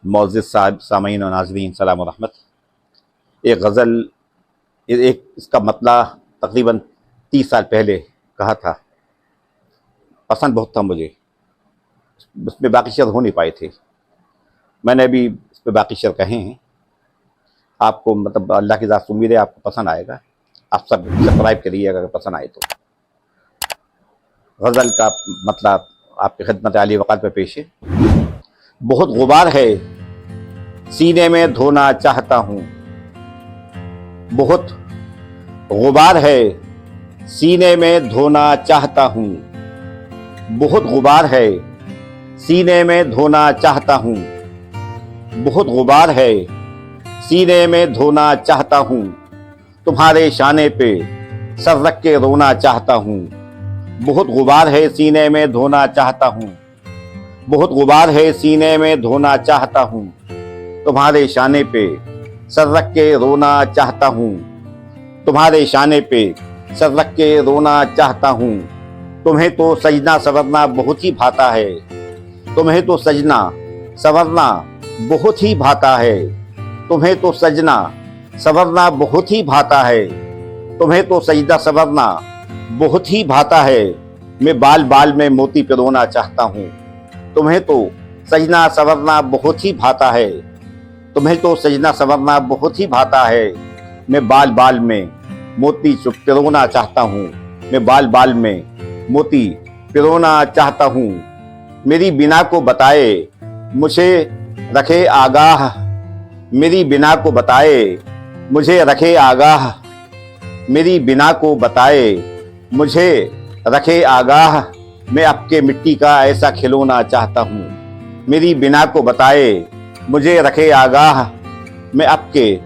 मोअज़्ज़िज़ साहब, सामीन और नाज़रीन, सलाम व रहमत। एक गज़ल, एक इसका मतला तकरीबन 30 साल पहले कहा था, पसंद बहुत था मुझे। उसमें बाकी शेर हो नहीं पाए थे, मैंने अभी इस पर बाकी शेर कहे हैं। आपको मतलब अल्लाह की ज़ात से उम्मीद है आपको पसंद आएगा। आप सब सब्सक्राइब करिएगा अगर पसंद आए तो। गज़ल का मतलब आपकी खिदमत आली वक़ात पे पेश है। बहुत गुबार है सीने में धोना चाहता हूँ, बहुत गुबार है सीने में धोना चाहता हूँ, बहुत गुबार है सीने में धोना चाहता हूँ, बहुत गुबार है सीने में धोना चाहता हूँ। तुम्हारे शाने पे सर रख के रोना चाहता हूँ, बहुत गुबार है सीने में धोना चाहता हूँ, बहुत गुबार है सीने में धोना चाहता हूँ। तुम्हारे शाने पे सर रख के रोना चाहता हूँ, तुम्हारे शाने पे सर रख के रोना चाहता हूँ। तुम्हें तो सजना संवरना बहुत ही भाता है, तुम्हें तो सजना संवरना बहुत ही भाता है, तुम्हें तो सजना संवरना बहुत ही भाता है, तुम्हें तो सजना संवरना बहुत ही भाता है। मैं बाल बाल में मोती पिरोना चाहता हूँ, तुम्हें तो सजना संवरना बहुत ही भाता है, तुम्हें तो सजना संवरना बहुत ही भाता है। मैं बाल बाल में मोती पिरोना चाहता हूँ, मैं बाल बाल में मोती पिरोना चाहता हूँ। मेरी बिना को बताए मुझे रखे आगाह, मेरी बिना को बताए मुझे रखे आगाह, मेरी बिना को बताए मुझे रखे आगाह। मैं आपके मिट्टी का ऐसा खिलौना चाहता हूँ, मेरी बिना को बताए मुझे रखे आगाह। मैं आपके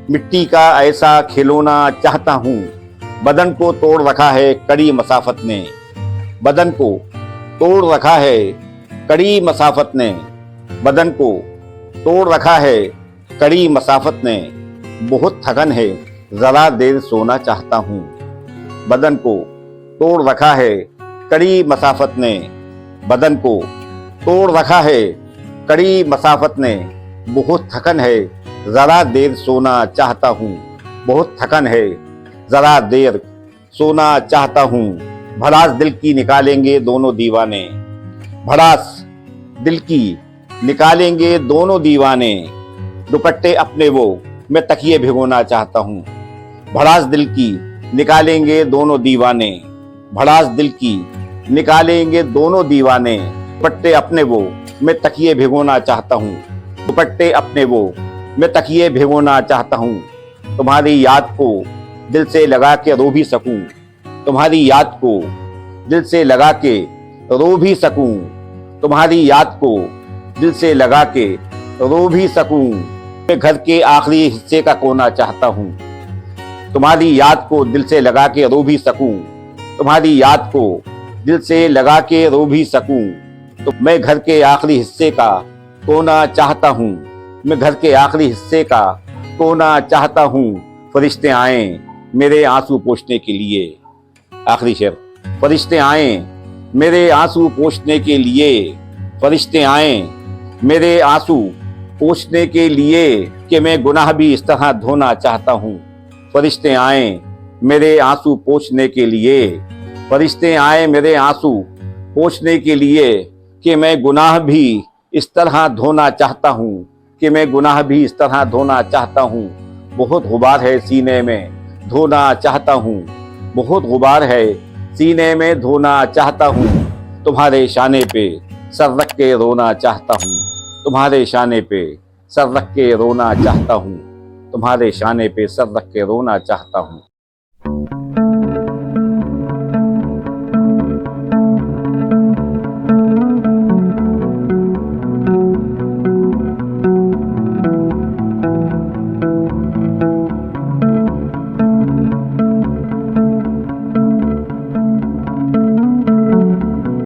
मिट्टी का ऐसा खिलौना चाहता हूँ। बदन को तोड़ रखा है कड़ी मसाफत ने, बदन को तोड़ रखा है कड़ी मसाफत ने, बदन को तोड़ रखा है कड़ी मसाफत ने। बहुत थकन है ज़रा देर सोना चाहता हूँ, बदन को तोड़ रखा है कड़ी मसाफत ने, बदन को तोड़ रखा है कड़ी मसाफत ने। बहुत थकन है ज़रा देर सोना चाहता हूँ, बहुत थकन है ज़रा देर सोना चाहता हूँ। भड़ास दिल की निकालेंगे दोनों दीवाने, भड़ास दिल की निकालेंगे दोनों दीवाने। दुपट्टे अपने वो मैं तकिए भिगोना चाहता हूँ, भड़ास दिल की निकालेंगे दोनों दीवाने, भड़ास दिल की निकालेंगे दोनों दीवाने। दुपट्टे अपने वो मैं तकिए भिगोना चाहता हूँ, दुपट्टे अपने वो मैं तकिए भिगोना चाहता हूँ। तुम्हारी याद को दिल से लगा के रो भी सकूं, तुम्हारी याद को दिल से लगा के रो भी सकूं, तुम्हारी याद को दिल से लगा के रो भी सकूं। मैं घर के आखिरी हिस्से का कोना चाहता हूँ, तुम्हारी याद को दिल से लगा के रो भी सकूं, तुम्हारी याद को दिल से लगा के रो भी सकूं। तो मैं घर के आखिरी हिस्से का कोना चाहता हूँ, मैं घर के आखिरी हिस्से का कोना चाहता हूँ। फरिश्ते आए मेरे आंसू पोंछने के लिए, आखिरी शेर। फरिश्ते आए मेरे आंसू पोंछने के लिए, फरिश्ते आए मेरे आंसू पोंछने के लिए। कि मैं गुनाह भी इस तरह धोना चाहता हूँ, फरिश्ते आए मेरे आंसू पोंछने के लिए, फरिश्ते आए मेरे आंसू पोंछने के लिए। कि मैं गुनाह भी इस तरह धोना चाहता हूँ, कि मैं गुनाह भी इस तरह धोना चाहता हूँ। बहुत गुबार है सीने में धोना चाहता हूँ, बहुत गुबार है सीने में धोना चाहता हूँ। तुम्हारे शाने पे सर रख के रोना चाहता हूँ, तुम्हारे शाने पे सर रख के रोना चाहता हूँ, तुम्हारे शाने पे सर रख के रोना चाहता हूँ।